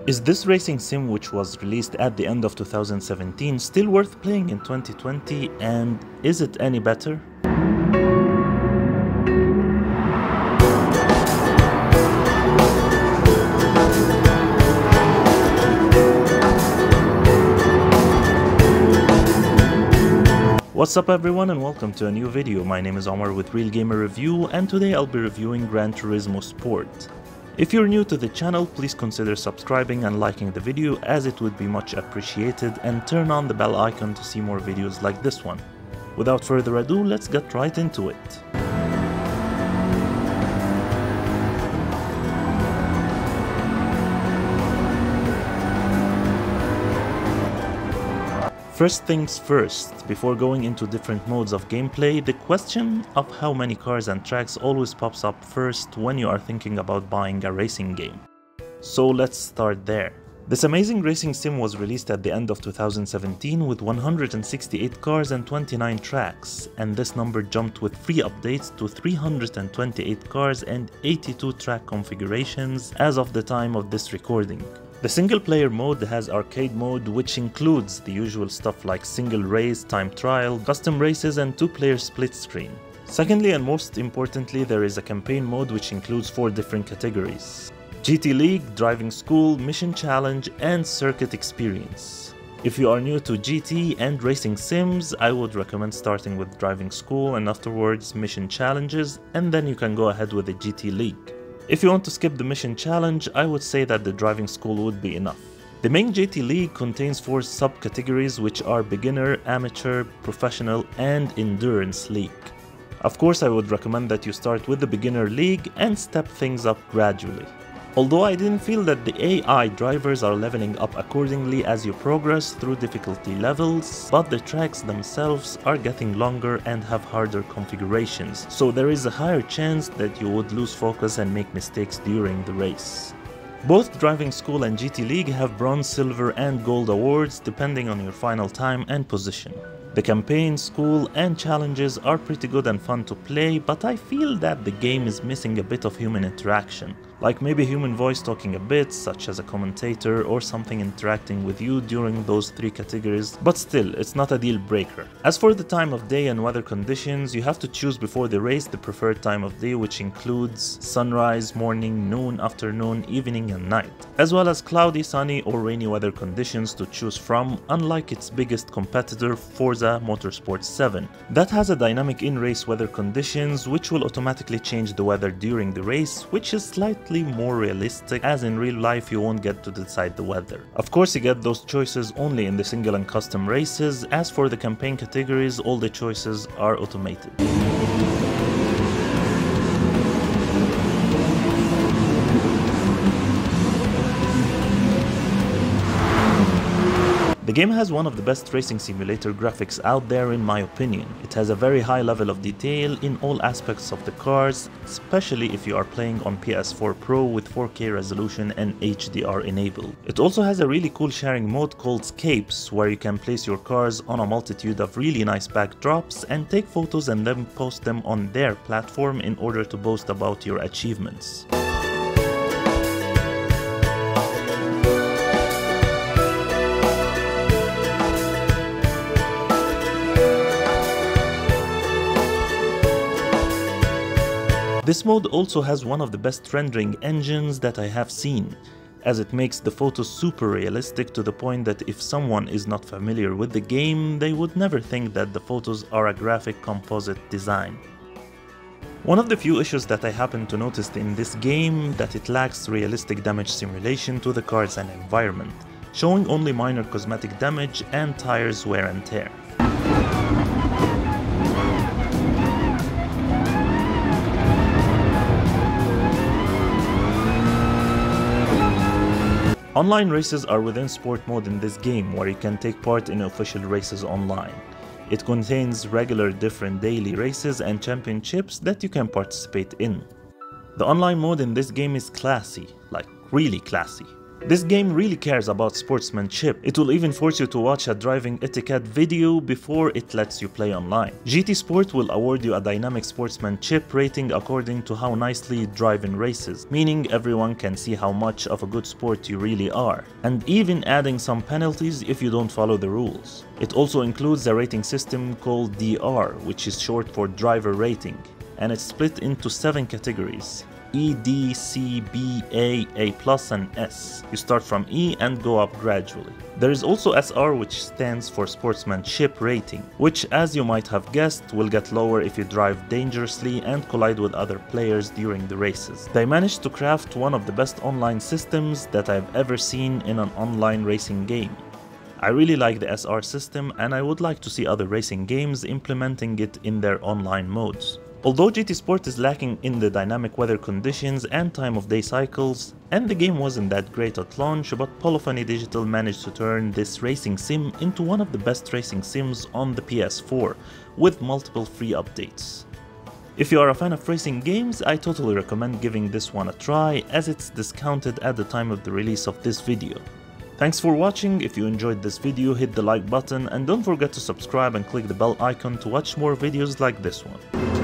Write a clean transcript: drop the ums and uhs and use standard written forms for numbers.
Is this racing sim, which was released at the end of 2017, still worth playing in 2020, and is it any better? What's up everyone and welcome to a new video. My name is Omar with Real Gamer Review, and today I'll be reviewing Gran Turismo Sport. If you're new to the channel, please consider subscribing and liking the video, as it would be much appreciated, and turn on the bell icon to see more videos like this one. Without further ado, let's get right into it. First things first, before going into different modes of gameplay, the question of how many cars and tracks always pops up first when you are thinking about buying a racing game. So let's start there. This amazing racing sim was released at the end of 2017 with 168 cars and 29 tracks, and this number jumped with free updates to 328 cars and 82 track configurations as of the time of this recording. The single player mode has arcade mode, which includes the usual stuff like single race, time trial, custom races and 2-player split screen. Secondly and most importantly, there is a campaign mode which includes 4 different categories: GT League, Driving School, Mission Challenge and Circuit Experience. If you are new to GT and racing sims, I would recommend starting with Driving School and afterwards Mission Challenges, and then you can go ahead with the GT League. If you want to skip the Mission Challenge, I would say that the Driving School would be enough. The main GT League contains 4 subcategories, which are Beginner, Amateur, Professional and Endurance League. Of course, I would recommend that you start with the Beginner League and step things up gradually. Although I didn't feel that the AI drivers are leveling up accordingly as you progress through difficulty levels, but the tracks themselves are getting longer and have harder configurations, so there is a higher chance that you would lose focus and make mistakes during the race. Both Driving School and GT League have bronze, silver and gold awards depending on your final time and position. The campaign, school and challenges are pretty good and fun to play, but I feel that the game is missing a bit of human interaction, like maybe human voice talking a bit, such as a commentator or something interacting with you during those 3 categories, but still, it's not a deal breaker. As for the time of day and weather conditions, you have to choose before the race the preferred time of day, which includes sunrise, morning, noon, afternoon, evening and night, as well as cloudy, sunny or rainy weather conditions to choose from, unlike its biggest competitor, Forza Motorsport 7. That has a dynamic in-race weather conditions, which will automatically change the weather during the race, which is slightly more realistic, as in real life you won't get to decide the weather. Of course, you get those choices only in the single and custom races. As for the campaign categories, all the choices are automated. The game has one of the best racing simulator graphics out there in my opinion. It has a very high level of detail in all aspects of the cars, especially if you are playing on PS4 Pro with 4K resolution and HDR enabled. It also has a really cool sharing mode called Scapes, where you can place your cars on a multitude of really nice backdrops and take photos and then post them on their platform in order to boast about your achievements. This mode also has one of the best rendering engines that I have seen, as it makes the photos super realistic to the point that if someone is not familiar with the game, they would never think that the photos are a graphic composite design. One of the few issues that I happen to notice in this game that it lacks realistic damage simulation to the cars and environment, showing only minor cosmetic damage and tires wear and tear. Online races are within sport mode in this game, where you can take part in official races online. It contains regular different daily races and championships that you can participate in. The online mode in this game is classy, like really classy. This game really cares about sportsmanship. It will even force you to watch a driving etiquette video before it lets you play online. GT Sport will award you a dynamic sportsmanship rating according to how nicely you drive in races, meaning everyone can see how much of a good sport you really are, and even adding some penalties if you don't follow the rules. It also includes a rating system called DR, which is short for driver rating, and it's split into 7 categories: E, D, C, B, A+, and S. You start from E and go up gradually. There is also SR, which stands for Sportsmanship Rating, which, as you might have guessed, will get lower if you drive dangerously and collide with other players during the races. They managed to craft one of the best online systems that I've ever seen in an online racing game. I really like the SR system, and I would like to see other racing games implementing it in their online modes. Although GT Sport is lacking in the dynamic weather conditions and time of day cycles, and the game wasn't that great at launch, but Polyphony Digital managed to turn this racing sim into one of the best racing sims on the PS4, with multiple free updates. If you are a fan of racing games, I totally recommend giving this one a try, as it's discounted at the time of the release of this video. Thanks for watching. If you enjoyed this video, hit the like button and don't forget to subscribe and click the bell icon to watch more videos like this one.